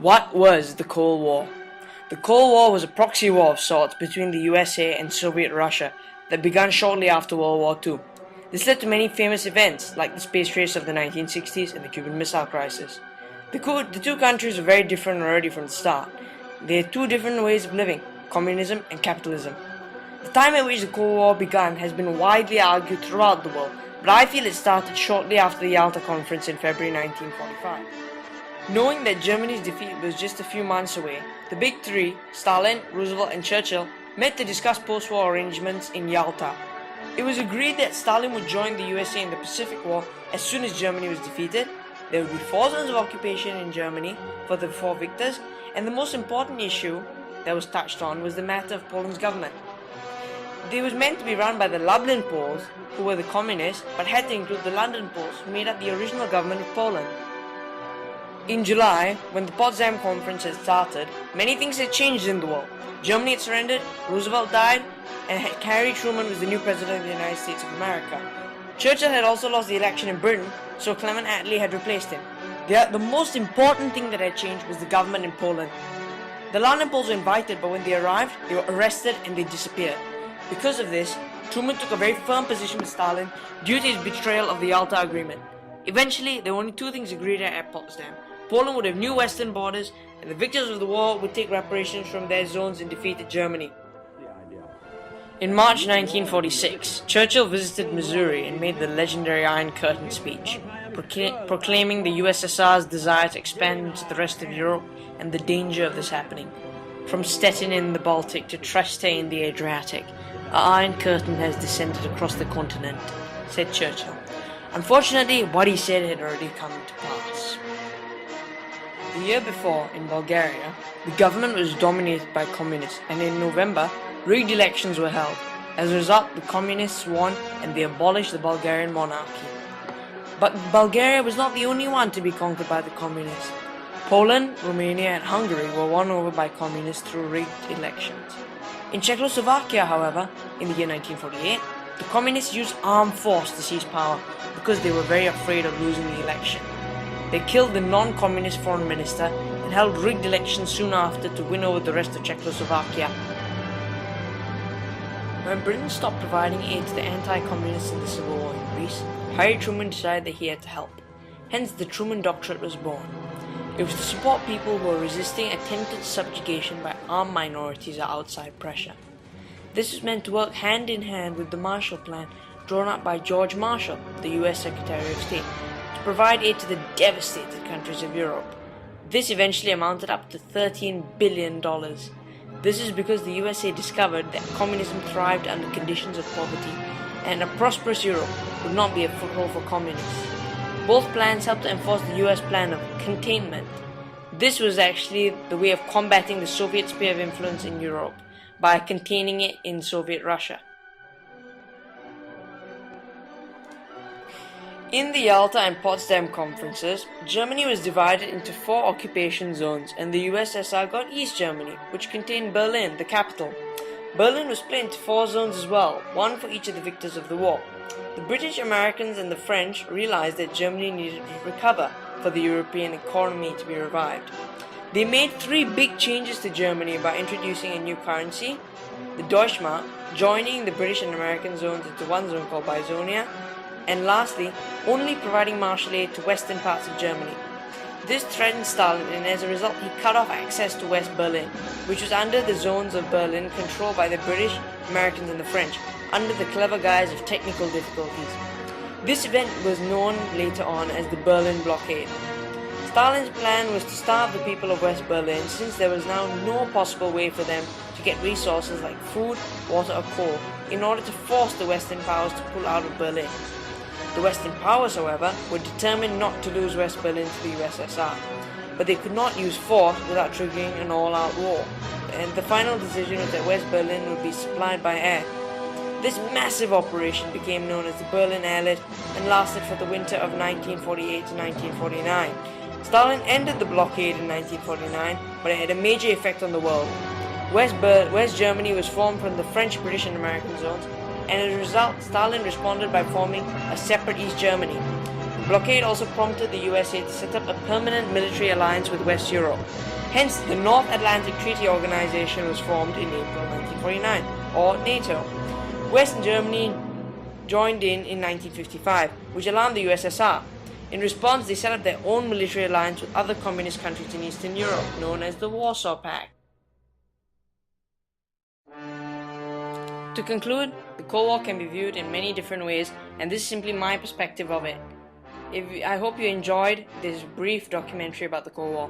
What was the Cold War? The Cold War was a proxy war of sorts between the USA and Soviet Russia that began shortly after World War II. This led to many famous events like the space race of the 1960s and the Cuban Missile Crisis. The two countries were very different already from the start. They had two different ways of living, communism and capitalism. The time at which the Cold War began has been widely argued throughout the world, but I feel it started shortly after the Yalta Conference in February 1945. Knowing that Germany's defeat was just a few months away, the Big Three, Stalin, Roosevelt and Churchill, met to discuss post-war arrangements in Yalta. It was agreed that Stalin would join the USA in the Pacific War as soon as Germany was defeated. There would be 4 zones of occupation in Germany for the 4 victors, and the most important issue that was touched on was the matter of Poland's government. It was meant to be run by the Lublin Poles, who were the communists, but had to include the London Poles, who made up the original government of Poland. In July, when the Potsdam Conference had started, many things had changed in the world. Germany had surrendered, Roosevelt died, and Harry Truman was the new President of the United States of America. Churchill had also lost the election in Britain, so Clement Attlee had replaced him. The most important thing that had changed was the government in Poland. The London Poles were invited, but when they arrived, they were arrested and they disappeared. Because of this, Truman took a very firm position with Stalin due to his betrayal of the Yalta Agreement. Eventually, there were only 2 things agreed at Potsdam. Poland would have new western borders, and the victors of the war would take reparations from their zones in defeated Germany. In March 1946, Churchill visited Missouri and made the legendary Iron Curtain speech, proclaiming the USSR's desire to expand into the rest of Europe and the danger of this happening. From Stettin in the Baltic to Trieste in the Adriatic, an Iron Curtain has descended across the continent, said Churchill. Unfortunately, what he said had already come to pass. The year before, in Bulgaria, the government was dominated by communists, and in November, rigged elections were held. As a result, the communists won and they abolished the Bulgarian monarchy. But Bulgaria was not the only one to be conquered by the communists. Poland, Romania and Hungary were won over by communists through rigged elections. In Czechoslovakia, however, in the year 1948, the communists used armed force to seize power because they were very afraid of losing the election. They killed the non-communist foreign minister and held rigged elections soon after to win over the rest of Czechoslovakia. When Britain stopped providing aid to the anti-communists in the Civil War in Greece, Harry Truman decided that he had to help. Hence, the Truman Doctrine was born. It was to support people who were resisting attempted subjugation by armed minorities or outside pressure. This was meant to work hand in hand with the Marshall Plan drawn up by George Marshall, the US Secretary of State, to provide aid to the devastated countries of Europe. This eventually amounted up to $13 billion. This is because the USA discovered that communism thrived under conditions of poverty, and a prosperous Europe would not be a foothold for communists. Both plans helped to enforce the US plan of containment. This was actually the way of combating the Soviet sphere of influence in Europe, by containing it in Soviet Russia. In the Yalta and Potsdam conferences, Germany was divided into 4 occupation zones, and the USSR got East Germany, which contained Berlin, the capital. Berlin was split into 4 zones as well, 1 for each of the victors of the war. The British, Americans and the French realized that Germany needed to recover for the European economy to be revived. They made 3 big changes to Germany by introducing a new currency, the Deutschmark, joining the British and American zones into one zone called Bizonia, and lastly, only providing martial aid to western parts of Germany. This threatened Stalin, and as a result he cut off access to West Berlin, which was under the zones of Berlin controlled by the British, Americans and the French, under the clever guise of technical difficulties. This event was known later on as the Berlin Blockade. Stalin's plan was to starve the people of West Berlin, since there was now no possible way for them to get resources like food, water or coal, in order to force the Western powers to pull out of Berlin. The Western powers, however, were determined not to lose West Berlin to the USSR, but they could not use force without triggering an all-out war, and the final decision was that West Berlin would be supplied by air. This massive operation became known as the Berlin Airlift and lasted for the winter of 1948 to 1949. Stalin ended the blockade in 1949, but it had a major effect on the world. West Germany was formed from the French, British and American zones, and as a result, Stalin responded by forming a separate East Germany. The blockade also prompted the USA to set up a permanent military alliance with West Europe. Hence, the North Atlantic Treaty Organization was formed in April 1949, or NATO. West Germany joined in 1955, which alarmed the USSR. In response, they set up their own military alliance with other communist countries in Eastern Europe, known as the Warsaw Pact. To conclude, the Cold War can be viewed in many different ways, and this is simply my perspective of it. I hope you enjoyed this brief documentary about the Cold War.